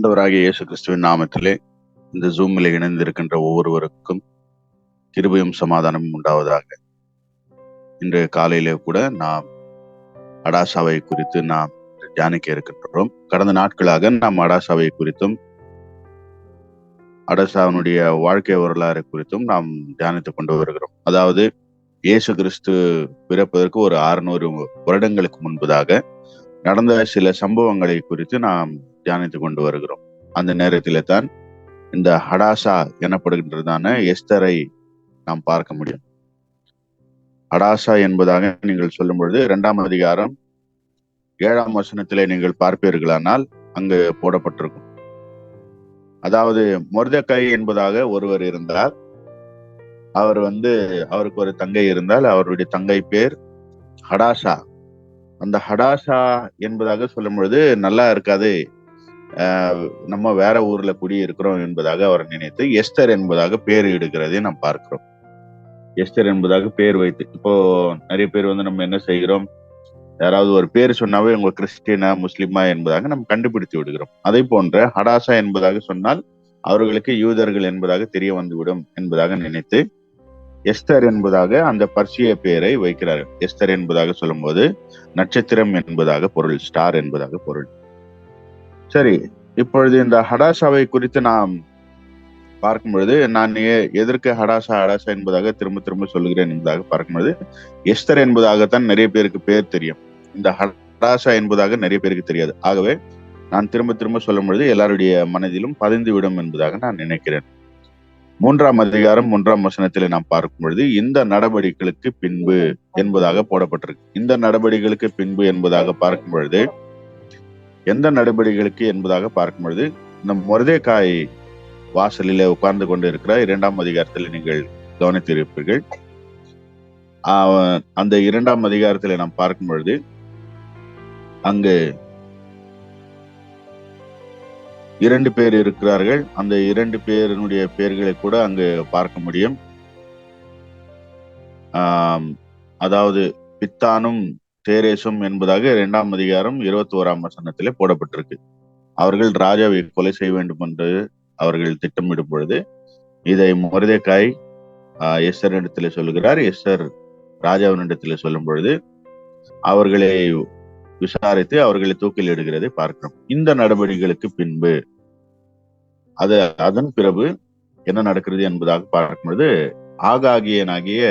ஆண்டவராகிய இயேசு கிறிஸ்துவின் நாமத்திலே இந்த ஜூமில் இணைந்திருக்கின்ற ஒவ்வொருவருக்கும் கிருபையும் சமாதானமும் உண்டாவதாக. இன்றைய காலையிலே கூட நாம் அடாசாவை குறித்து நாம் தியானிக்க இருக்கின்றோம். கடந்த நாட்களாக நாம் அடாசாவை குறித்தும் அடாசாவினுடைய வாழ்க்கை வரலாறு குறித்தும் நாம் தியானித்துக் கொண்டு வருகிறோம். அதாவது இயேசு கிறிஸ்து பிறப்பதற்கு ஒரு 600 வருடங்களுக்கு முன்பதாக நடந்த சில சம்பவங்களை குறித்து நாம் தியானித்துக் கொண்டு வருகிறோம். அந்த நேரத்திலே தான் இந்த ஹடாசா எனப்படுகின்றதான எஸ்தரை நாம் பார்க்க முடியும். ஹடாசா என்பதாக நீங்கள் சொல்லும் பொழுது 2ஆம் அதிகாரம் 7ஆம் வசனத்திலே நீங்கள் பார்ப்பீர்களானால் அங்கு போடப்பட்டிருக்கும். அதாவது மொர்தெக்காய் என்பதாக ஒருவர் இருந்தார். அவருக்கு ஒரு தங்கை இருந்தால், அவருடைய தங்கை பேர் ஹடாசா. அந்த ஹடாசா என்பதாக சொல்லும் பொழுது நல்லா இருக்காது, நம்ம வேற ஊர்ல குடி இருக்கிறோம் என்பதாக அவர் நினைத்து எஸ்தர் என்பதாக பேர் இடுகிறதை நாம் பார்க்கிறோம். எஸ்தர் என்பதாக பேர் வைத்து, இப்போ நிறைய பேர் நம்ம என்ன செய்கிறோம், யாராவது ஒரு பேர் சொன்னாவே உங்க கிறிஸ்டியனா முஸ்லிமா என்பதாக நம்ம கண்டுபிடித்து விடுகிறோம். அதே போன்ற ஹடாசா என்பதாக சொன்னால் அவர்களுக்கு யூதர்கள் என்பதாக தெரிய வந்துவிடும் என்பதாக நினைத்து எஸ்தர் என்பதாக அந்த பர்சிய பெயரை வைக்கிறார்கள். எஸ்தர் என்பதாக சொல்லும் போது நட்சத்திரம் என்பதாக பொருள், ஸ்டார் என்பதாக பொருள். சரி, இப்பொழுது இந்த ஹடாசாவை குறித்து நாம் பார்க்கும் பொழுது, நான் எதற்கு ஹடாசா என்பதாக திரும்ப திரும்ப சொல்லுகிறேன் என்பதாக பார்க்கும் பொழுது, எஸ்தர் என்பதாகத்தான் நிறைய பேருக்கு பேர் தெரியும். இந்த ஹடாசா என்பதாக நிறைய பேருக்கு தெரியாது. ஆகவே நான் திரும்ப திரும்ப சொல்லும் பொழுது எல்லாருடைய மனதிலும் பதிந்துவிடும் என்பதாக நான் நினைக்கிறேன். 3ஆம் அதிகாரம் 1ஆம் வசனத்திலே நாம் பார்க்கும் பொழுது, இந்த நடவடிக்கைகளுக்கு பின்பு என்பதாக போடப்பட்டிருக்கு. இந்த நடவடிக்கைகளுக்கு பின்பு என்பதாக பார்க்கும் பொழுது, எந்த நடவடிக்கைகளுக்கு என்பதாக பார்க்கும் பொழுது, இந்த மொர்தெக்காய் வாசலிலே உட்கார்ந்து கொண்டு இருக்கிற 2ஆம் அதிகாரத்தில் நீங்கள் கவனித்திருப்பீர்கள். அந்த 2ஆம் அதிகாரத்தில் நாம் பார்க்கும் பொழுது அங்கு 2 பேர் இருக்கிறார்கள். அந்த 2 பேருடைய பெயர்களை கூட அங்கு பார்க்க முடியும். அதாவது பித்தானும் தேரேசும் என்பதாக 2ஆம் அதிகாரம் 21ஆம் வசனத்திலே போடப்பட்டிருக்கு. அவர்கள் ராஜாவை கொலை செய்ய வேண்டும் என்று அவர்கள் திட்டமிடும் பொழுது இதை மொர்தெக்காய் எஸ்தரிடத்திலே சொல்லுகிறார். எஸ்தர் ராஜாவினிடத்திலே சொல்லும் பொழுது அவர்களை விசாரித்து அவர்களை தூக்கில் இடுகிறதை பார்க்கிறோம். இந்த நடவடிக்கைகளுக்கு பின்பு அதன் பிறகு என்ன நடக்கிறது என்பதாக பார்க்கும்பொழுது, ஆகாகியனாகிய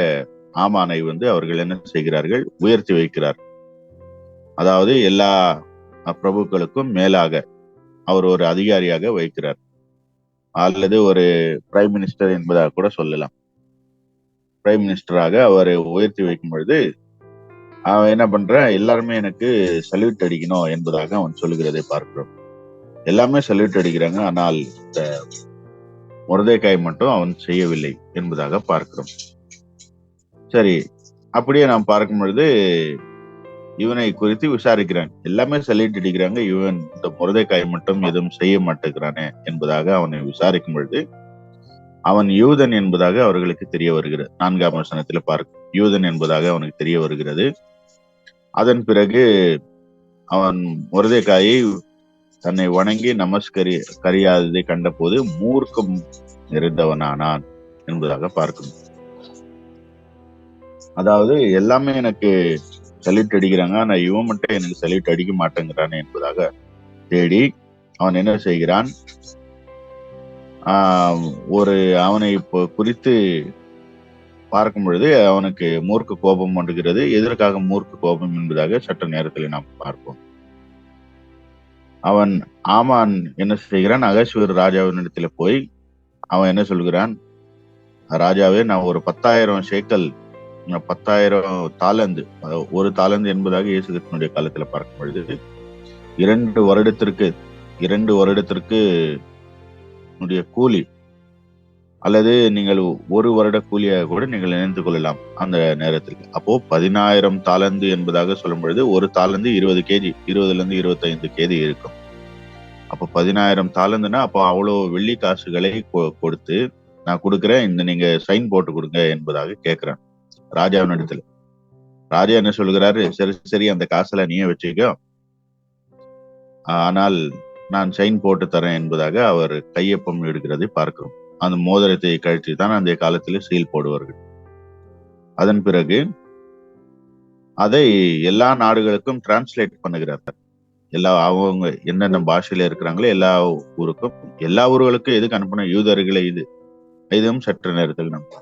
ஆமானை அவர்கள் என்ன செய்கிறார்கள், உயர்த்தி வைக்கிறார். அதாவது எல்லா பிரபுக்களுக்கும் மேலாக அவர் ஒரு அதிகாரியாக வைக்கிறார், அல்லது ஒரு பிரைம் மினிஸ்டர் என்பதாக கூட சொல்லலாம். பிரைம் மினிஸ்டராக அவர் உயர்த்தி வைக்கும் பொழுது அவன் என்ன பண்ற, எல்லாருமே எனக்கு சல்யூட் அடிக்கணும் என்பதாக அவன் சொல்லுகிறதை பார்க்கிறோம். எல்லாமே சல்யூட் அடிக்கிறாங்க, ஆனால் இந்த மொர்தெக்காய் மட்டும் அவன் செய்யவில்லை என்பதாக பார்க்கிறோம். சரி, அப்படியே நாம் பார்க்கும் பொழுது இவனை குறித்து விசாரிக்கிறாங்க. எல்லாமே சல்யூட் அடிக்கிறாங்க, இவன் இந்த மொர்தெக்காய் மட்டும் எதுவும் செய்ய மாட்டேங்கிறானே என்பதாக அவனை விசாரிக்கும் பொழுது அவன் யூதன் என்பதாக அவர்களுக்கு தெரிய வருகிறது. 4ஆம் வசனத்துல பார்க்க யூதன் என்பதாக அவனுக்கு தெரிய வருகிறது. அதன் பிறகு அவன் மொர்தெக்காயை தன்னை வணங்கி நமஸ்கரியாததை கண்ட போது மூர்க்கம் நிறைந்தவனானான் என்பதாக பார்க்கணும். அதாவது எல்லாமே எனக்கு சல்யூட் அடிக்கிறாங்க, ஆனா இவன் மட்டும் எனக்கு சல்யூட் அடிக்க மாட்டேங்கிறானே என்பதாக தேடி அவன் என்ன செய்கிறான், அவனை இப்போ குறித்து பார்க்கும் பொழுது அவனுக்கு மூர்க்க கோபம் வந்துகிறது. எதற்காக மூர்க்க கோபம் என்பதாக சற்று நேரத்தில் நாம் பார்ப்போம். அவன் ஆமான் என்ன செய்கிறான், அகஸ்வேரு ராஜாவினிடத்துல போய் அவன் என்ன சொல்கிறான், ராஜாவே, நான் ஒரு 10,000 ஷேக்கல், 10,000 தாலந்து, ஒரு தாலந்து என்பதாக இயேசு கிறிஸ்துவினுடைய காலத்துல பார்க்கும் பொழுது 2 வருடத்திற்கு கூலி, அல்லது நீங்கள் 1 வருட கூலியாக கூட நீங்கள் நினைத்து கொள்ளலாம் அந்த நேரத்திற்கு. அப்போ 10,000 தாலந்து என்பதாக சொல்லும் பொழுது ஒரு தாலந்து 20 kg, 20லிருந்து 25 kg இருக்கும். அப்போ 10,000 தாலந்துன்னா அப்போ அவ்வளோ வெள்ளி காசுகளை கொடுத்து நான் கொடுக்குறேன், இந்த நீங்க சைன் போட்டு கொடுங்க என்பதாக கேட்கிறேன் ராஜாவின் இடத்துல. ராஜா என்ன சொல்கிறாரு, சரி சரி, அந்த காசுல நீயே வச்சுக்கோ, ஆனால் நான் சைன் போட்டு தரேன் என்பதாக அவர் கையொப்பம் இடுகிறதை பார்க்கிறோம். அந்த மோதிரத்தை கழித்து தான் அந்த காலத்திலே சீல் போடுவார்கள். அதன் பிறகு அதை எல்லா நாடுகளுக்கும் டிரான்ஸ்லேட் பண்ணுகிறார். அவங்க என்னென்ன பாஷையில இருக்கிறாங்களோ எல்லா ஊர்களுக்கும் எதுக்கு அனுப்பின யூதர்களை இதுவும் சற்று நேரத்தில் நம்ம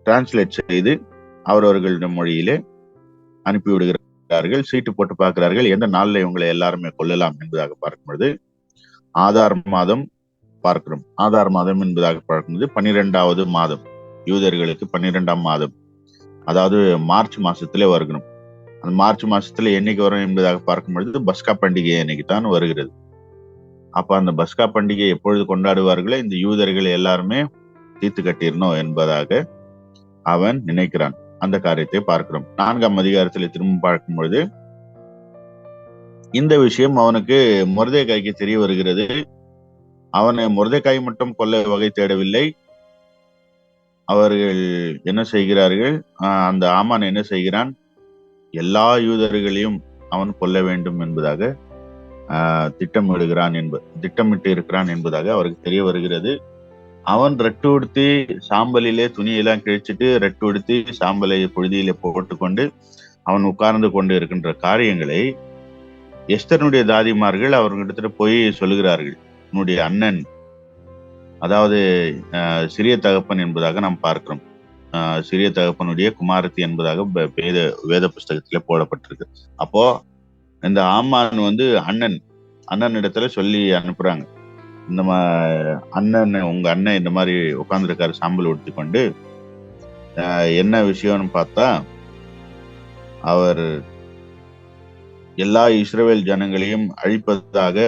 டிரான்ஸ்லேட் செய்து அவரவர்களுடைய மொழியிலே அனுப்பி விடுகிறார்கள். சீட்டு போட்டு பார்க்கிறார்கள் எந்த நாள்ல இவங்களை எல்லாருமே கொள்ளலாம் என்பதாக பார்க்கும்பொழுது ஆதார் மாதம் பார்க்கிறோம். ஆதார் மாதம் என்பதாக பார்க்கும்போது 12வது மாதம், யூதர்களுக்கு 12ஆம் மாதம், அதாவது மார்ச் மாசத்திலே வருகிறோம். அந்த மார்ச் மாசத்துல என்னைக்கு வரும் என்பதாக பார்க்கும் பொழுது பஸ்கா பண்டிகை அன்னைக்கு தான் வருகிறது. அப்ப அந்த பஸ்கா பண்டிகை எப்பொழுது கொண்டாடுவார்களோ இந்த யூதர்கள் எல்லாருமே தீர்த்து கட்டிடணும் என்பதாக அவன் நினைக்கிறான். அந்த காரியத்தை பார்க்கிறோம். 4ஆம் அதிகாரத்தில் திரும்ப பார்க்கும் பொழுது இந்த விஷயம் அவனுக்கு மொர்தெகாய்க்கு தெரிய வருகிறது. அவனை மொர்தெகாய் மட்டும் கொல்ல வகை தேடவில்லை. அவர்கள் என்ன செய்கிறார்கள், அந்த ஆமான் என்ன செய்கிறான், எல்லா யூதர்களையும் அவன் கொல்ல வேண்டும் என்பதாக திட்டமிட்டு இருக்கிறான் என்பதாக அவருக்கு தெரிய வருகிறது. அவன் ரெட்டு உடுத்தி சாம்பலிலே துணியெல்லாம் கிழிச்சிட்டு ரெட்டு உடுத்தி சாம்பலை புழுதியிலே போட்டுக்கொண்டு அவன் உட்கார்ந்து கொண்டு இருக்கின்ற காரியங்களை எஸ்தருடைய தாதிமார்கள் அவர்களிடத்துல போய் சொல்லுகிறார்கள். உன்னுடைய அண்ணன், அதாவது சிறிய தகப்பன் என்பதாக நாம் பார்க்கிறோம். சிறிய தகப்பனுடைய குமாரத்தி என்பதாக வேத புஸ்தகத்திலே போடப்பட்டிருக்கு. அப்போ இந்த ஆமான் அண்ணன் இடத்துல சொல்லி அனுப்புறாங்க. இந்த உங்க அண்ணன் இந்த மாதிரி உட்கார்ந்துருக்காரு சாம்பல் உடுத்தி கொண்டு, என்ன விஷயம்னு பார்த்தா அவர் எல்லா இஸ்ரவேல் ஜனங்களையும் அழிப்பதாக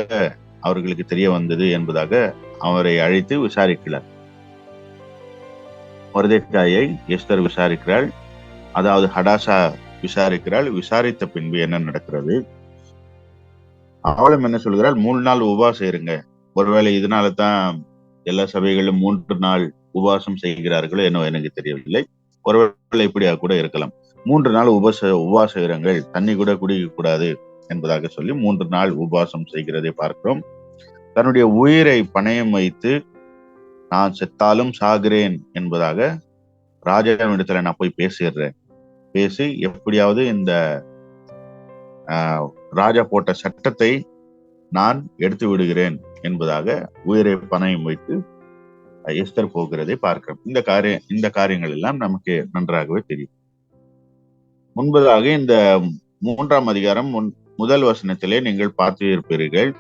அவர்களுக்கு தெரிய வந்தது என்பதாக அவரை அழைத்து விசாரிக்கிறார். மொர்தெகாயை எஸ்தர் விசாரிக்கிறாள், அதாவது ஹடாஷா விசாரிக்கிறாள். விசாரித்த பின்பு என்ன நடக்கிறது, அவளும் என்ன சொல்கிறாள், 3 நாள் உபவாசம் இருங்க. ஒருவேளை இதனால தான் எல்லா சபைகளும் 3 நாள் உபவாசம் செய்கிறார்களோ என்னோ எனக்கு தெரியவில்லை. ஒருவேளை இப்படியா கூட இருக்கலாம். 3 நாள் உபவாச இருங்கள், தண்ணி கூட குடிக்க கூடாது என்பதாக சொல்லி 3 நாள் உபவாசம் செய்கிறதை பார்க்கிறோம். தன்னுடைய உயிரை பணயம் வைத்து நான் செத்தாலும் சாகிறேன் என்பதாக ராஜாவிடத்துல நான் போய் பேசிடுறேன், பேசி எப்படியாவது இந்த ராஜா போட்ட சட்டத்தை நான் எடுத்து விடுகிறேன் என்பதாக உயிரை பணயம் வைத்து எஸ்தர் போகிறதை பார்க்கிறோம். இந்த காரியங்கள் எல்லாம் நமக்கு நன்றாகவே தெரியும். முன்பதாக இந்த 3ஆம் அதிகாரம் முதல் வசனத்திலே நீங்கள் பார்த்து இருப்பீர்கள்.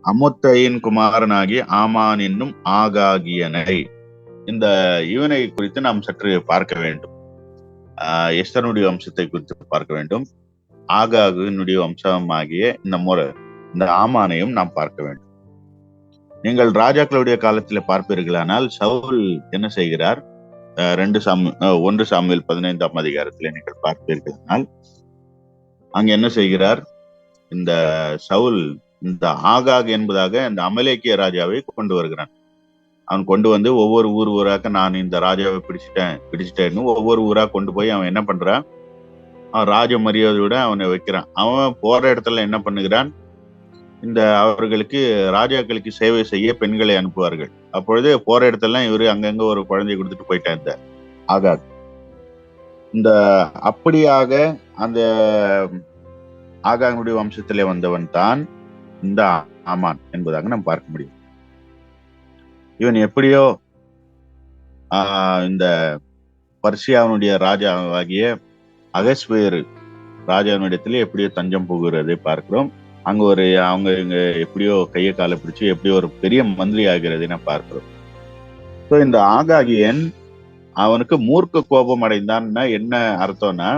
அமுத்தையின் குமாரனாகிய ஆமான் என்னும் ஆகாகியனை, இந்த இவனை குறித்து நாம் சற்று பார்க்க வேண்டும். எஸ்தருடைய வம்சத்தை குறித்து பார்க்க வேண்டும். ஆகாகினுடைய வம்சமாகிய இந்த ஆமானையும் நாம் பார்க்க வேண்டும். நீங்கள் ராஜாக்களுடைய காலத்துல பார்ப்பீர்களானால் சவுல் என்ன செய்கிறார், 1 சாமுவேல் 15ஆம் அதிகாரத்திலே நீங்கள் பார்ப்பீர்களானால் அங்க என்ன செய்கிறார், இந்த சவுல் இந்த ஆகாக் என்பதாக இந்த அமலேக்கிய ராஜாவை கொண்டு வருகிறான். அவன் கொண்டு வந்து ஒவ்வொரு ஊராக்க நான் இந்த ராஜாவை பிடிச்சிட்டேன்னு ஒவ்வொரு ஊரா கொண்டு போய் அவன் என்ன பண்றான், அவன் ராஜ மரியாதையோட அவனை வைக்கிறான். அவன் போற இடத்துல என்ன பண்ணுகிறான், இந்த அவர்களுக்கு ராஜாக்களுக்கு சேவை செய்ய பெண்களை அனுப்புவார்கள். அப்பொழுது போற இடத்துல இவரு அங்கங்க ஒரு குழந்தைய கொடுத்துட்டு போயிட்டான் இந்த ஆகாக். இந்த அப்படியாக அந்த ஆகாகுடைய வம்சத்திலே வந்தவன் தான் இந்த ஆமான் என்பதாக நாம் பார்க்க முடியும். இவன் எப்படியோ இந்த பர்சியாவினுடைய ராஜாவாகிய அகஸ்வேரு ராஜாவினிடத்திலே எப்படியோ தஞ்சம் போகிறதை பார்க்கிறோம். அங்க அவங்க இங்க எப்படியோ கையை காலை பிடிச்சு எப்படியோ ஒரு பெரிய மந்திரி ஆகிறதை நான் பார்க்கிறோம். ஸோ இந்த ஆகாகியன் அவனுக்கு மூர்க்க கோபம் அடைந்தான்னா என்ன அர்த்தம்னா,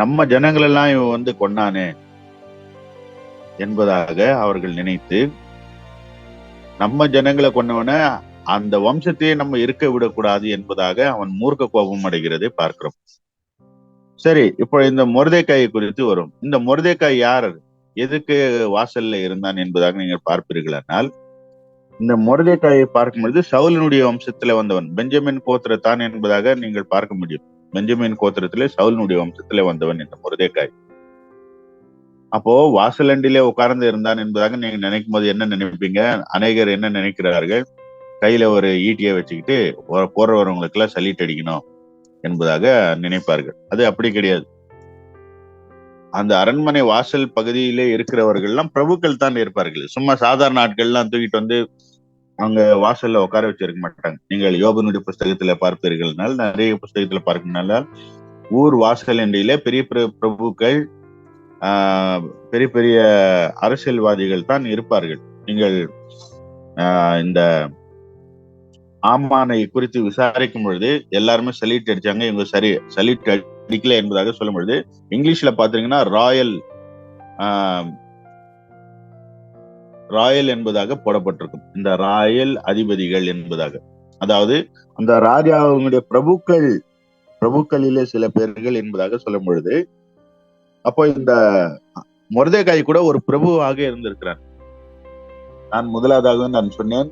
நம்ம ஜனங்கள் எல்லாம் இவன் கொன்னானே என்பதாக அவர்கள் நினைத்து, நம்ம ஜனங்களை கொன்னவன அந்த வம்சத்தையே நம்ம இருக்க விடக்கூடாது என்பதாக அவன் மூர்க்க கோபம் அடைகிறதை பார்க்கிறோம். சரி, இப்போ இந்த மொர்தெகாயை குறித்து வரும். இந்த மொர்தெகாய் யார், எதுக்கு வாசல்ல இருந்தான் என்பதாக நீங்கள் பார்ப்பீர்களானால், இந்த மொர்தெகாயை பார்க்கும் பொழுது சவுலினுடைய வம்சத்துல வந்தவன், பெஞ்சமின் கோத்திரத்தான் என்பதாக நீங்கள் பார்க்க முடியும். பெஞ்சமின் கோத்திரத்திலே சவுலினுடைய வம்சத்திலே வந்தவன் இந்த மொர்தெகாய். அப்போ வாசலண்டிலே உட்கார்ந்து இருந்தான் என்பதாக நீங்க நினைக்கும் போது என்ன நினைப்பீங்க? அநேகர் என்ன நினைக்கிறார்கள்? கையில ஒரு ஈட்டியை வச்சுக்கிட்டு போறவங்களுக்கு எல்லாம் சல்யூட் அடிக்கணும் என்பதாக நினைப்பார்கள். அது அப்படி கிடையாது. அந்த அரண்மனை வாசல் பகுதியிலே இருக்கிறவர்கள் எல்லாம் பிரபுக்கள் தான் இருப்பார்கள். சும்மா சாதாரண ஆட்கள் எல்லாம் தூக்கிட்டு வந்து அவங்க வாசல்ல உட்கார வச்சிருக்க மாட்டாங்க. நீங்கள் யோபனுடைய புஸ்தகத்துல பார்ப்பீர்கள்னால், நிறைய புஸ்தகத்துல பார்க்கணும்னால ஊர் வாசல் எண்டையில பெரிய பிரபுக்கள், பெரிய பெரிய அரசியல்வாதிகள் தான் இருப்பார்கள். நீங்கள் இந்த ஆமானை குறித்து விசாரிக்கும் பொழுது எல்லாருமே சல்யூட் அடிச்சாங்க, இவங்க சரி சல்யூட் அடிக்கல என்பதாக சொல்லும் பொழுது இங்கிலீஷ்ல பாத்தீங்கன்னா ராயல் என்பதாக போடப்பட்டிருக்கும். இந்த ராயல் அதிபதிகள் என்பதாக, அதாவது அந்த ராஜாவுடைய பிரபுக்களிலே சில பேர்கள் என்பதாக சொல்லும் பொழுது, அப்போ இந்த மொர்தெகாய் கூட ஒரு பிரபுவாக இருந்திருக்கிறார். நான் முதலாவதாக நான் சொன்னேன்,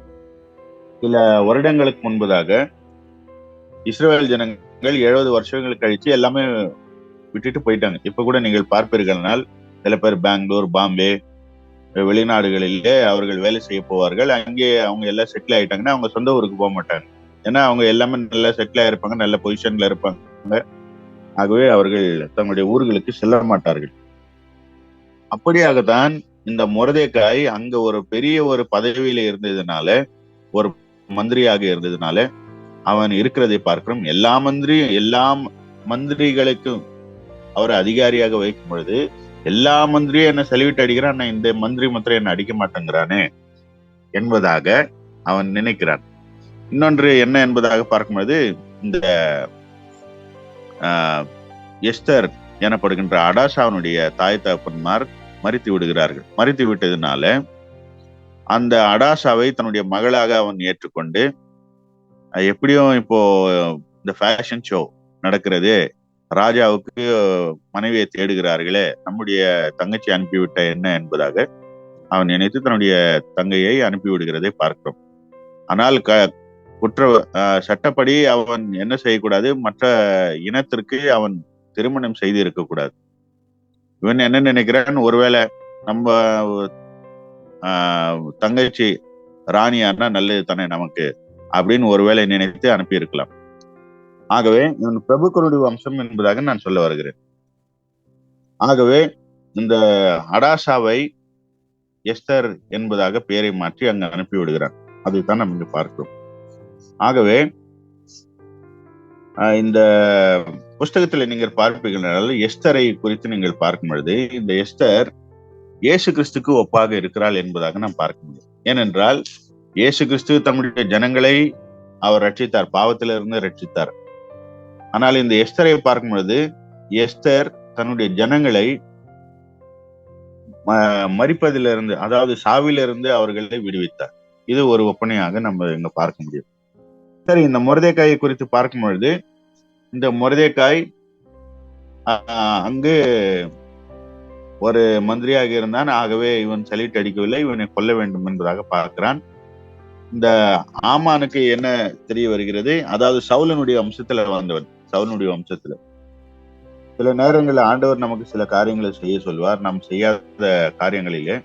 சில வருடங்களுக்கு முன்பதாக இஸ்ரேல் ஜனங்கள் 70 வருஷங்கள் கழிச்சு எல்லாமே விட்டுட்டு போயிட்டாங்க. இப்ப கூட நீங்கள் பார்ப்பீர்கள்னால் சில பேர் பெங்களூர், பாம்பே, வெளிநாடுகளிலே அவர்கள் வேலை செய்ய போவார்கள். அங்கே அவங்க எல்லாம் செட்டில் ஆயிட்டாங்கன்னா அவங்க சொந்த ஊருக்கு போக மாட்டாங்க. ஏன்னா அவங்க எல்லாமே நல்லா செட்டில் ஆயிருப்பாங்க, நல்ல பொசிஷன்ல இருப்பாங்க. ஆகவே அவர்கள் தங்களுடைய ஊர்களுக்கு செல்ல மாட்டார்கள். அப்படியாகத்தான் இந்த மொர்தெகாய் அங்க ஒரு பெரிய ஒரு பதவியில இருந்ததுனால, ஒரு மந்திரியாக இருந்ததுனால அவன் இருக்கிறதை பார்க்கிறோம். எல்லா மந்திரிகளுக்கும் அவர் அதிகாரியாக வைக்கும் பொழுது எல்லா மந்திரியும் என்ன சல்யூட் அடிக்கிறான், இந்த மந்திரி மாத்திரம் என்ன அடிக்க மாட்டேங்கிறானே என்பதாக அவன் நினைக்கிறான். இன்னொன்று என்ன என்பதாக பார்க்கும்போது, இந்த எஸ்தர் எனப்படுகின்ற அடாசாவனுடைய தாய் தகப்பன்மார் மரித்து விடுகிறார்கள். மரித்து விட்டதுனால அந்த அடாசாவை தன்னுடைய மகளாக அவன் ஏற்றுக்கொண்டு, எப்படியும் இப்போ இந்த ஃபேஷன் ஷோ நடக்கிறது, ராஜாவுக்கு மனைவியை தேடுகிறார்களே, நம்முடைய தங்கச்சி அனுப்பிவிட்ட என்ன என்பதாக அவன் நினைத்து தன்னுடைய தங்கையை அனுப்பிவிடுகிறதை பார்க்கிறோம். ஆனால் சட்டப்படி அவன் என்ன செய்யக்கூடாது, மற்ற இனத்திற்கு அவன் திருமணம் செய்து இருக்கக்கூடாது. இவன் என்ன நினைக்கிறான், ஒருவேளை நம்ம தங்கச்சி ராணியானா நல்லது தானே நமக்கு அப்படின்னு ஒருவேளை நினைத்து அனுப்பி இருக்கலாம். ஆகவே இவன் பிரபுக்களுடைய வம்சம் என்பதாக நான் சொல்ல வருகிறேன். ஆகவே இந்த அடாசாவை எஸ்தர் என்பதாக பெயரை மாற்றி அங்கு அனுப்பி விடுகிறான். அதைத்தான் நம்ம இங்கு பார்க்கிறோம். ஆகவே இந்த புஸ்தகத்துல நீங்கள் பார்ப்பீர்கள், எஸ்தரை குறித்து நீங்கள் பார்க்கும் பொழுது இந்த எஸ்தர் இயேசு கிறிஸ்துக்கு ஒப்பாக இருக்கிறாள் என்பதாக நாம் பார்க்க முடியும். ஏனென்றால் இயேசு கிறிஸ்து தம்முடைய ஜனங்களை அவர் ரட்சித்தார், பாவத்திலிருந்து ரட்சித்தார். ஆனால் இந்த எஸ்தரை பார்க்கும் பொழுது எஸ்தர் தன்னுடைய ஜனங்களை மரிப்பதிலிருந்து, அதாவது சாவிலிருந்து அவர்களை விடுவித்தார். இது ஒரு ஒப்பனையாக நம்ம இங்க பார்க்க முடியும். சரி, இந்த மொர்தெகாயை குறித்து பார்க்கும் பொழுது இந்த மொர்தெகாய் அங்கு ஒரு மந்திரியாக இருந்தான். ஆகவே இவன் சல்யூட் அடிக்கவில்லை, இவனை கொல்ல வேண்டும் என்பதாக பார்க்கிறான். இந்த ஆமானுக்கு என்ன தெரிய வருகிறது, அதாவது சவுலனுடைய வம்சத்துல வந்தவன், சவுலனுடைய வம்சத்துல. சில நேரங்களில் ஆண்டவர் நமக்கு சில காரியங்களை செய்ய சொல்வார். நாம் செய்யாத காரியங்களிலே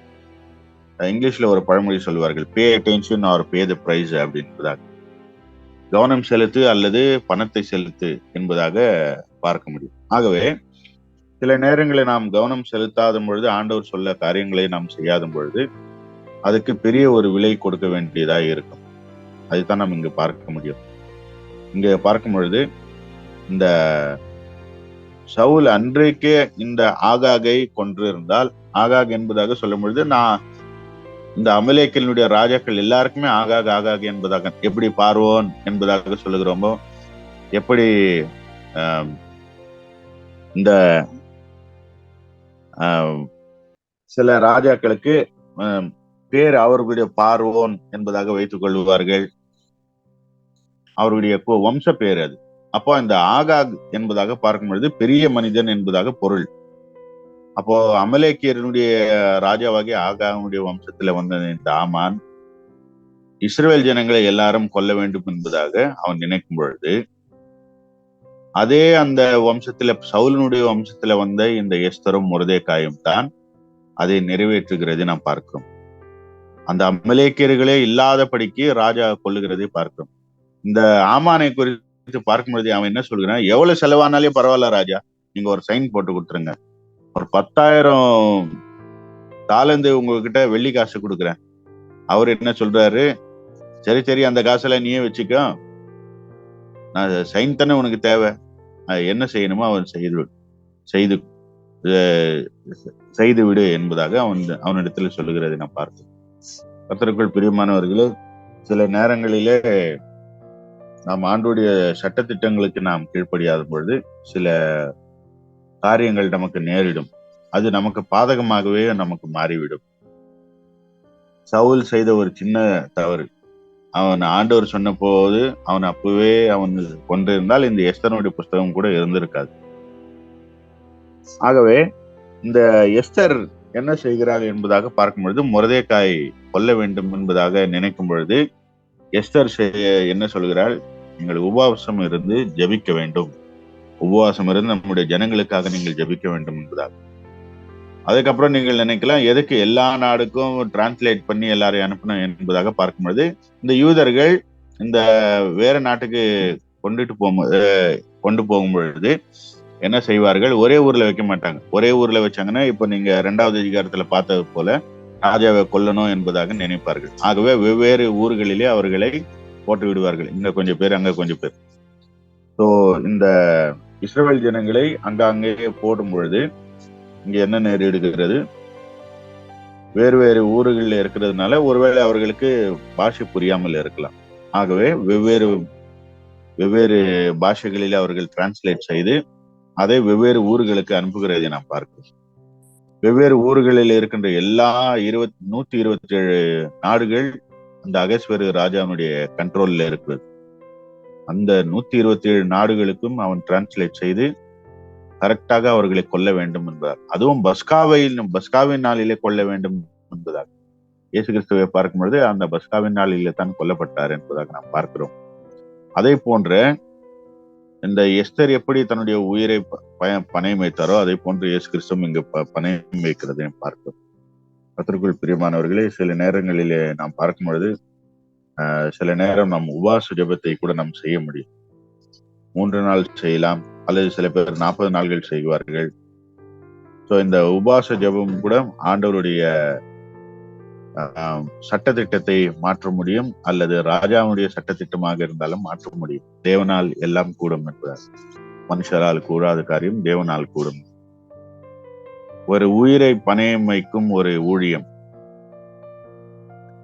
இங்கிலீஷ்ல ஒரு பழமொழி சொல்வார்கள், pay attention or pay the price அப்படின்றதாக. கவனம் செலுத்து அல்லது பணத்தை செலுத்து என்பதாக பார்க்க முடியும். ஆகவே சில நேரங்களில் நாம் கவனம் செலுத்தாத பொழுது, ஆண்டவர் சொல்ல காரியங்களை நாம் செய்யாத பொழுது அதுக்கு பெரிய ஒரு விலை கொடுக்க வேண்டியதாக இருக்கும். அதுதான் நாம் இங்கு பார்க்க முடியும். இங்க பார்க்கும் பொழுது இந்த சவுல் அன்றைக்கே இந்த ஆகாகை கொன்று இருந்தால், ஆகாக் என்பதாக சொல்லும் பொழுது நான் இந்த அமலேக்கினுடைய ராஜாக்கள் எல்லாருக்குமே ஆகாக் என்பதாக, எப்படி பார்வோன் என்பதாக சொல்லுகிறோமோ, எப்படி இந்த சில ராஜாக்களுக்கு பேர் அவர்களுடைய பார்வோன் என்பதாக வைத்துக் கொள்வார்கள், அவருடைய வம்ச பேர் அது. அப்போ இந்த ஆகாக் என்பதாக பார்க்கும் பொழுது பெரிய மனிதன் என்பதாக பொருள். அப்போ அமலேக்கியருடைய ராஜாவாகிய ஆகானுடைய வம்சத்துல வந்த இந்த ஆமான் இஸ்ரவேல் ஜனங்களை எல்லாரும் கொல்ல வேண்டும் என்பதாக அவன் நினைக்கும் பொழுது, அதே அந்த வம்சத்துல சவுலனுடைய வம்சத்துல வந்த இந்த எஸ்தரும் மொர்தெகாயும் தான் அதை நிறைவேற்றுகிறது நாம் பார்க்கிறோம். அந்த அமலேக்கியர்களே இல்லாதபடிக்கு ராஜா கொல்லுகிறதை பார்க்கிறோம். இந்த ஆமானை குறித்து பார்க்கும்பொழுது அவன் என்ன சொல்கிறான், எவ்வளவு செலவானாலே பரவாயில்ல ராஜா, நீங்க ஒரு சைன் போட்டு கொடுத்துருங்க, ஒரு 10,000 தாலந்து உங்ககிட்ட வெள்ளி காசு கொடுக்குறேன். அவர் என்ன சொல்றாரு, சரி சரி அந்த காசெல்லாம் நீயே வச்சுக்கோ, நான் சைன் தானே உனக்கு தேவை, என்ன செய்யணுமோ அவன் செய்து செய்து விடு என்பதாக அவனிடத்தில் சொல்லுகிறதை நான் பார்த்தேன். கர்த்தருக்குள் பிரியமானவர்களே, சில நேரங்களிலே நாம் ஆண்டுடைய சட்டத்திட்டங்களுக்கு நாம் கீழ்ப்படியாத பொழுது சில காரியங்கள் நமக்கு நேரிடும். அது நமக்கு பாதகமாகவே நமக்கு மாறிவிடும். சவுல் செய்த ஒரு சின்ன தவறு, அவன் ஆண்டவர் சொன்ன போது அவன் அப்பவே அவன் கொண்டிருந்தால் இந்த எஸ்தருடைய புஸ்தகம் கூட இருந்திருக்காது. ஆகவே இந்த எஸ்தர் என்ன செய்கிறாள் என்பதாக பார்க்கும் பொழுது, மொர்தெகாய் கொல்ல வேண்டும் என்பதாக நினைக்கும் பொழுது எஸ்தர் என்ன சொல்கிறாள், நீங்கள் உபவாசம் இருந்து ஜெபிக்க வேண்டும், உபவாசம் இருந்து நம்முடைய ஜனங்களுக்காக நீங்கள் ஜெபிக்க வேண்டும் என்பதாக. அதுக்கப்புறம் நீங்கள் நினைக்கலாம், எதுக்கு எல்லா நாடுக்கும் டிரான்ஸ்லேட் பண்ணி எல்லாரையும் அனுப்பணும் என்பதாக பார்க்கும்பொழுது, இந்த யூதர்கள் இந்த வேற நாட்டுக்கு கொண்டு போகும் பொழுது என்ன செய்வார்கள், ஒரே ஊர்ல வைக்க மாட்டாங்க. ஒரே ஊர்ல வச்சாங்கன்னா இப்ப நீங்க 2வது அதிகாரத்துல பார்த்தது போல ராஜாவை கொல்லணும் என்பதாக நினைப்பார்கள். ஆகவே வெவ்வேறு ஊர்களிலே அவர்களை போட்டு விடுவார்கள், இங்க கொஞ்சம் பேர் அங்க கொஞ்சம் பேர். ஸோ இந்த இஸ்ரவேல் ஜனங்களை அங்கே போடும் பொழுது இங்க என்ன நேரிடுகிறது, வேறு வேறு ஊர்களில் இருக்கிறதுனால ஒருவேளை அவர்களுக்கு பாஷை புரியாமல் இருக்கலாம். ஆகவே வெவ்வேறு பாஷைகளில் அவர்கள் டிரான்ஸ்லேட் செய்து அதை வெவ்வேறு ஊர்களுக்கு அனுப்புகிறதை நாம் பார்க்கிறோம். வெவ்வேறு ஊர்களில் இருக்கின்ற எல்லா 127 நாடுகள் அந்த அகஸ்வேரு ராஜாவுடைய கண்ட்ரோல்ல இருக்கிறது. அந்த 127 நாடுகளுக்கும் அவன் டிரான்ஸ்லேட் செய்து கரெக்டாக அவர்களை கொல்ல வேண்டும் என்பதால், அதுவும் பஸ்காவின் நாளிலே கொல்ல வேண்டும் என்பதாக இயேசு கிறிஸ்துவை பார்க்கும் பொழுது அந்த பஸ்காவின் நாளிலே தான் கொல்லப்பட்டார் என்பதாக நாம் பார்க்கிறோம். அதே போன்ற இந்த எஸ்தர் எப்படி தன்னுடைய உயிரை பணயம் வைத்தாரோ அதே போன்று இயேசு கிறிஸ்துவும் இங்கு பணயம் வைக்கிறதை பார்க்கிறோம். கர்த்தருக்குள் பிரியமானவர்களே, சில நேரங்களிலே நாம் பார்க்கும் பொழுது சில நேரம் நாம் உபவாச ஜெபத்தை கூட நாம் செய்ய முடியும். 3 நாள் செய்யலாம், அல்லது சில பேர் 40 நாள்கள் செய்வார்கள். ஸோ இந்த உபவாச ஜெபம் கூட ஆண்டவருடைய சட்டத்திட்டத்தை மாற்ற முடியும், அல்லது ராஜாவுடைய சட்டத்திட்டமாக இருந்தாலும் மாற்ற முடியும். தேவனால் எல்லாம் கூடும் என்பதால், மனுஷரால் கூடாத காரியம் தேவனால் கூடும். ஒரு உயிரை பணயம் வைக்கும் ஒரு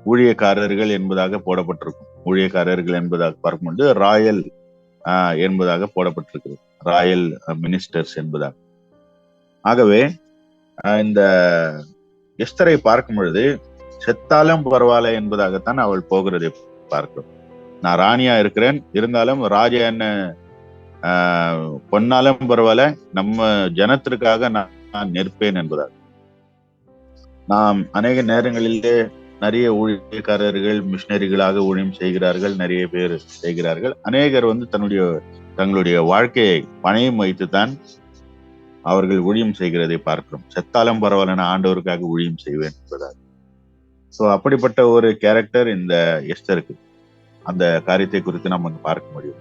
ஊழியக்காரர்கள் என்பதாக போடப்பட்டிருக்கும். ஊழியக்காரர்கள் என்பதாக பார்க்கும்போது ராயல் என்பதாக போடப்பட்டிருக்கிறது, ராயல் மினிஸ்டர்ஸ் என்பதாக. ஆகவே இந்த எஸ்தரை பார்க்கும் பொழுது செத்தாலும் பரவாயில்ல என்பதாகத்தான் அவள் போகிறதை பார்க்கிறோம். நான் ராணியா இருக்கிறேன், இருந்தாலும் ராஜா என்ன பொன்னாலும் பரவாயில்ல, நம்ம ஜனத்திற்காக நான் நிற்பேன் என்பதாக. நாம் அநேக நேரங்களிலே நிறைய ஊழியக்காரர்கள் மிஷினரிகளாக ஊழியம் செய்கிறார்கள், நிறைய பேர் செய்கிறார்கள். அநேகர் தங்களுடைய வாழ்க்கையை பணயம் வைத்துத்தான் அவர்கள் ஊழியம் செய்கிறதை பார்க்கிறோம். செத்தாலும் பரவாயில்ல, ஆண்டவருக்காக ஊழியம் செய்வேன் என்பதாக. ஸோ அப்படிப்பட்ட ஒரு கேரக்டர் இந்த எஸ்தருக்கு. அந்த காரியத்தை குறித்து நாம் பார்க்க முடியும்.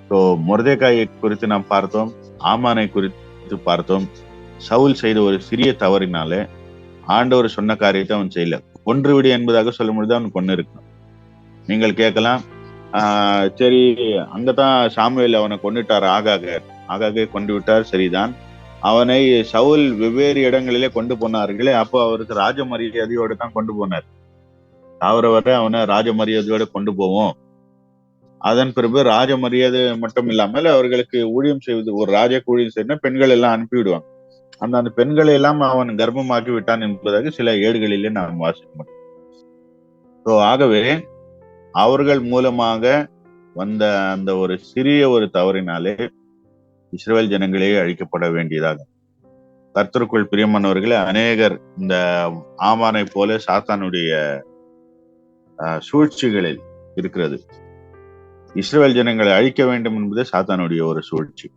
ஸோ மொர்தெகாயை குறித்து நாம் பார்த்தோம், ஆமானை குறித்து பார்த்தோம். சவுல் செய்த ஒரு சிறிய தவறினாலே ஆண்டவர் சொன்ன காரியத்தை அவன் செய்யல. கொன்றுவிடு என்பதாக சொல்லும் பொழுது அவன் கொண்டு இருக்கான். நீங்கள் கேட்கலாம், சரி அங்கதான் சாமுவேல் அவனை கொண்டுட்டார், ஆகாக கொண்டு விட்டார், சரிதான். அவனை சவுல் வெவ்வேறு இடங்களிலே கொண்டு போனார்களே, அப்போ அவருக்கு ராஜ மரியாதையோடு தான் கொண்டு போனார். அவரை அவனை ராஜ மரியாதையோடு கொண்டு போவோம். அதன் பிறகு ராஜ மரியாதை மட்டும் இல்லாமல் அவர்களுக்கு ஊழியம் செய்வது, ஒரு ராஜாக்கு ஊழியம் செய்யணும், பெண்கள் எல்லாம் அனுப்பிவிடுவாங்க. அந்த பெண்களை எல்லாம் அவன் கர்ப்பமாக்கி விட்டான் என்பதாக சில ஏடுகளிலே நாம் வாசிக்க முடியும். ஸோ ஆகவே அவர்கள் மூலமாக வந்த அந்த ஒரு சிறிய ஒரு தவறினாலே இஸ்ரவேல் ஜனங்களே அழிக்கப்பட வேண்டியதாக. கர்த்தருக்குள் பிரியமானவர்களே, அநேகர் இந்த ஆமானை போல சாத்தானுடைய சூழ்ச்சிகளில் இருக்கிறது. இஸ்ரவேல் ஜனங்களை அழிக்க வேண்டும் என்பது சாத்தானுடைய ஒரு சூழ்ச்சி.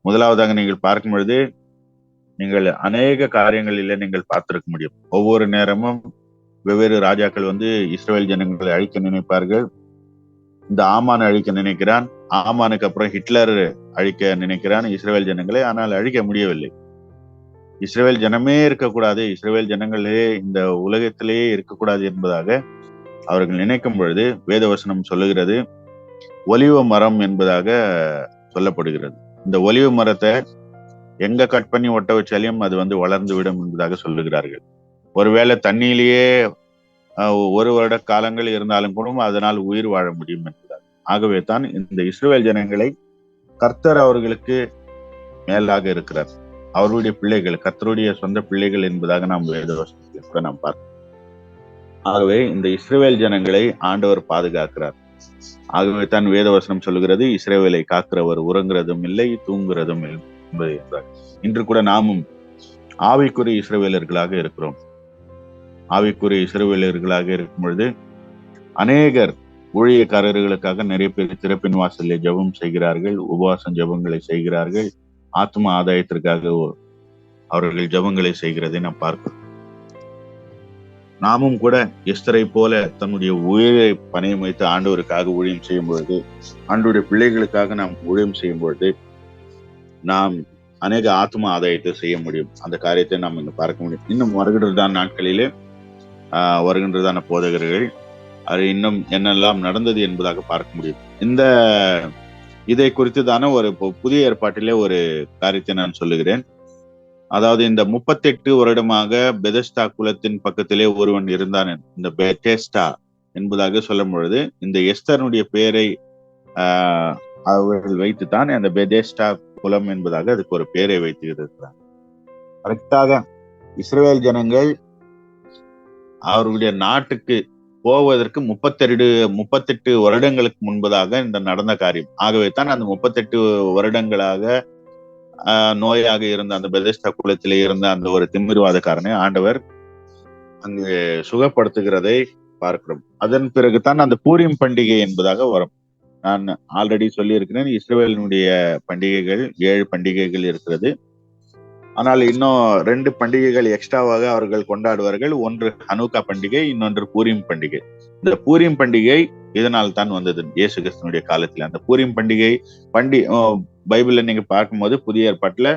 முதலாவதாக நீங்கள் பார்க்கும் பொழுது நீங்கள் அநேக காரியங்களிலே நீங்கள் பார்த்திருக்க முடியும். ஒவ்வொரு நேரமும் வெவ்வேறு ராஜாக்கள் இஸ்ரவேல் ஜனங்களை அழிக்க நினைப்பார்கள். இந்த ஆமான் அழிக்க நினைக்கிறான். ஆமானுக்கு அப்புறம் ஹிட்லர் அழிக்க நினைக்கிறான் இஸ்ரவேல் ஜனங்களை. ஆனால் அழிக்க முடியவில்லை. இஸ்ரவேல் ஜனமே இருக்கக்கூடாது, இஸ்ரவேல் ஜனங்களே இந்த உலகத்திலேயே இருக்கக்கூடாது என்பதாக அவர்கள் நினைக்கும் பொழுது வேதவசனம் சொல்லுகிறது, ஒலிவ மரம் என்பதாக சொல்லப்படுகிறது. இந்த ஒலிவ மரத்தை எங்க கட் பண்ணி ஒட்ட வச்சாலையும் அது வளர்ந்து விடும் என்பதாக சொல்லுகிறார்கள். ஒருவேளை தண்ணியிலேயே 1 வருட காலங்கள் இருந்தாலும் கூட அதனால் உயிர் வாழ முடியும் என்பதாக. ஆகவே தான் இந்த இஸ்ரவேல் ஜனங்களை கர்த்தர் அவர்களுக்கு மேலாக இருக்கிறார். அவருடைய பிள்ளைகள் கர்த்தருடைய சொந்த பிள்ளைகள் என்பதாக நாம் வேதவசனத்தில் கூட நாம் பார்க்கிறோம். ஆகவே இந்த இஸ்ரவேல் ஜனங்களை ஆண்டவர் பாதுகாக்கிறார். ஆகவே தான் வேதவசனம் சொல்லுகிறது, இஸ்ரவேலை காக்கிறவர் உறங்குறதும் இல்லை, தூங்குறதும் இல்லை என்பது என்றார். இன்று கூட நாமும் ஆவிக்குரிய இஸ்ரவேலர்களாக இருக்கிறோம். ஆவிக்குரிய இஸ்ரவேலர்களாக இருக்கும் பொழுது அநேகர் ஊழியக்காரர்களுக்காக நிறைய பேர் திறப்பின் வாசலிலே ஜெபம் செய்கிறார்கள், உபவாசம் ஜெபங்களை செய்கிறார்கள், ஆத்ம ஆதாயத்திற்காக அவர்கள் ஜெபங்களை செய்கிறதை நாம் பார்க்கிறோம். நாமும் கூட எஸ்தரை போல தன்னுடைய உயிரை பணயம் வைத்து ஆண்டவருக்காக ஊழியம் செய்யும் பொழுது, ஆண்டவருடைய பிள்ளைகளுக்காக நாம் ஊழியம் செய்யும் பொழுது நாம் அநேக ஆத்ம ஆதாயத்தை செய்ய முடியும். அந்த காரியத்தை நாம் இங்க பார்க்க முடியும். இன்னும் வருகின்றதான நாட்களிலே வருகின்றதான போதகர்கள் அது இன்னும் என்னெல்லாம் நடந்தது என்பதாக பார்க்க முடியும். இதை குறித்து தானே ஒரு புதிய ஏற்பாட்டிலே ஒரு காரியத்தை நான் சொல்லுகிறேன். அதாவது இந்த 38 வருடமாக பெதஸ்தா குலத்தின் பக்கத்திலே ஒருவன் இருந்தான். இந்த பெதெஸ்தா என்பதாக சொல்லும் பொழுது இந்த எஸ்தருடைய பெயரை அவர்கள் வைத்துத்தான் அந்த பெதெஸ்தா குலம் என்பதாக அதுக்கு ஒரு பெயரை வைத்து இருக்கிறார். கரெக்டாக இஸ்ரவேல் ஜனங்கள் அவர்களுடைய நாட்டுக்கு போவதற்கு 38 வருடங்களுக்கு முன்பதாக இந்த நடந்த காரியம். ஆகவே தான் அந்த 38 வருடங்களாக நோயாக இருந்த அந்த பெதெஸ்தா குலத்திலே இருந்த அந்த ஒரு திமிர்வாதக்காரனை ஆண்டவர் அங்கு சுகப்படுத்துகிறதை பார்க்கிறோம். அதன் பிறகுதான் அந்த பூரிம் பண்டிகை என்பதாக வரும். நான் ஆல்ரெடி சொல்லி இருக்கிறேன், இஸ்ரவேலினுடைய பண்டிகைகள் 7 பண்டிகைகள் இருக்கிறது. ஆனால் இன்னும் 2 பண்டிகைகள் எக்ஸ்ட்ராவாக அவர்கள் கொண்டாடுவார்கள். ஒன்று ஹனூக்கா பண்டிகை, இன்னொன்று பூரிம் பண்டிகை. இந்த பூரிம் பண்டிகை இதனால் தான் வந்தது இயேசு கிறிஸ்துனுடைய காலத்துல. அந்த பூரிம் பண்டிகை பைபிள்ல நீங்க பார்க்கும்போது புதிய ஏற்பாட்டுல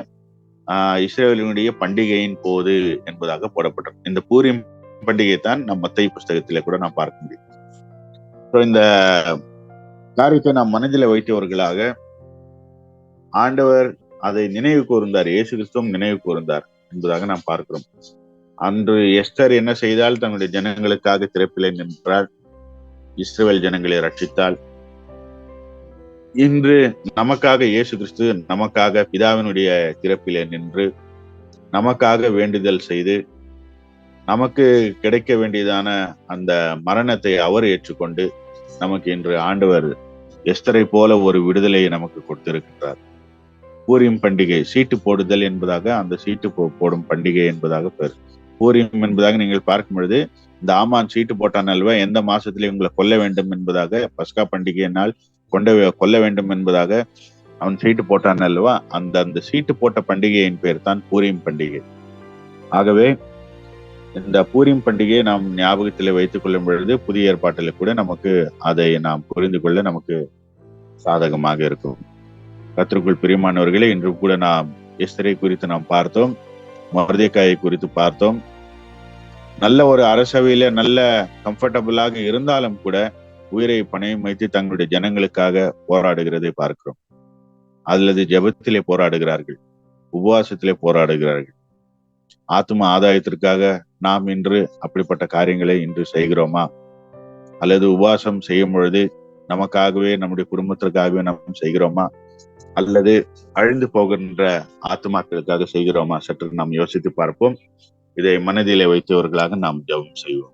இஸ்ரவேலினுடைய பண்டிகையின் போது என்பதாக போடப்பட்டது. இந்த பூரிம் பண்டிகை தான் நம் மத்தேயு புஸ்தகத்திலே கூட நாம் பார்க்க முடியும். இந்த காரியத்தை நாம் மனதில் வைத்தவர்களாக ஆண்டவர் அதை நினைவு கூர்ந்தார், இயேசு கிறிஸ்துவும் நினைவு கூர்ந்தார் என்பதாக நாம் பார்க்கிறோம். அன்று எஸ்தர் என்ன செய்தால் தன்னுடைய ஜனங்களுக்காக திறப்பிலே நின்றால், இஸ்ரவேல் ஜனங்களை ரட்சித்தாள். இன்று நமக்காக இயேசு கிறிஸ்து நமக்காக பிதாவினுடைய திறப்பிலே நின்று நமக்காக வேண்டுதல் செய்து நமக்கு கிடைக்க வேண்டியதான அந்த மரணத்தை அவர் ஏற்றுக்கொண்டு நமக்கு இன்று ஆண்டவர் எஸ்தரை போல ஒரு விடுதலையை நமக்கு கொடுத்திருக்கின்றார். பூரிம் பண்டிகை சீட்டு போடுதல் என்பதாக, அந்த சீட்டு போடும் பண்டிகை என்பதாக பேர். பூரிம் என்பதாக நீங்கள் பார்க்கும் பொழுது இந்த ஆமான் சீட்டு போட்டான் அல்வா, எந்த மாசத்திலே உங்களை கொல்ல வேண்டும் என்பதாக, பஸ்கா பண்டிகையினால் கொல்ல வேண்டும் என்பதாக அவன் சீட்டு போட்டான் அல்லவா, அந்த சீட்டு போட்ட பண்டிகையின் பேர் தான் பூரிம் பண்டிகை. ஆகவே இந்த பூரிம் பண்டிகையை நாம் ஞாபகத்திலே வைத்துக் கொள்ளும் பொழுது புதிய ஏற்பாட்டில கூட நமக்கு அதை நாம் புரிந்து கொள்ள நமக்கு சாதகமாக இருக்கும். கர்த்தருக்குள் பிரியமானவர்களே, இன்று கூட நாம் எஸ்தரை குறித்து நாம் பார்த்தோம், மொர்தெகாயை குறித்து பார்த்தோம். நல்ல ஒரு அரசவையில நல்ல கம்ஃபர்டபுளாக இருந்தாலும் கூட உயிரை பணயம் வைத்து தங்களுடைய ஜனங்களுக்காக போராடுகிறதை பார்க்கிறோம். அல்லது ஜெபத்திலே போராடுகிறார்கள், உபவாசத்திலே போராடுகிறார்கள். ஆத்ம ஆதாயத்திற்காக நாம் இன்று அப்படிப்பட்ட காரியங்களை இன்று செய்கிறோமா? அல்லது உபவாசம் செய்யும் பொழுது நமக்காகவே, நம்முடைய குடும்பத்திற்காகவே நாம் செய்கிறோமா? அல்லது அழிந்து போகின்ற ஆத்மாக்களுக்காக செய்கிறோமா? சற்று நாம் யோசித்து பார்ப்போம். இதை மனதிலே வைத்தவர்களாக நாம் ஜெபம் செய்வோம்.